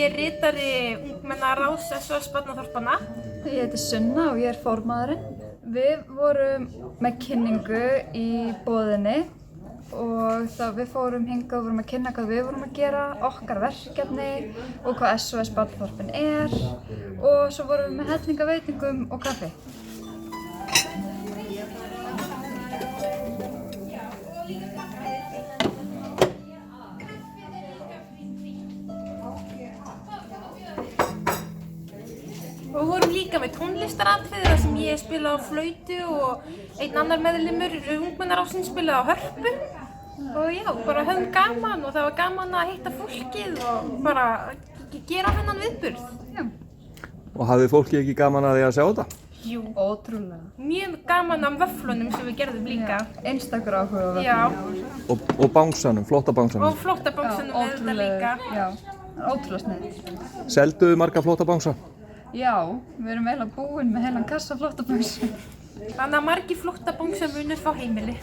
Ég ritari ungmennaráðs SOS Barnaþorpanna. Ég heiti Sunna og ég formaðurinn. Við vorum með kynningu í boðinni og við fórum hingað og vorum að kynna hvað við vorum að gera, okkar verkefni og hvað SOS Barnaþorpin og svo vorum við með helling af veitingum og kaffi. Og við vorum líka með tónlistaratriði þar sem ég spilaði á flautu og einn annar meðlimur ungmennaráðsins spilaði á hörpu. Og já, bara höfðum gaman og það var gaman að hitta fólkið og bara gera þennan viðburð. Já. Og hafði fólki ekki gaman að því að sjá þetta? Jú. Ótrúlega. Mjög gaman af vöfflunum sem við gerðum líka. Einstakur áhuga á Já. vöfflum. Og bangsanum, flotta bangsanum. Og flotta bangsanum með þetta líka. Já, ótrúlega sniðugt. Selduðu marga flotta bangsa? Já, við erum eiginlega búin með heilan kassa flotta bangsa. Þannig að margir flotta bangsar munu fá heimili.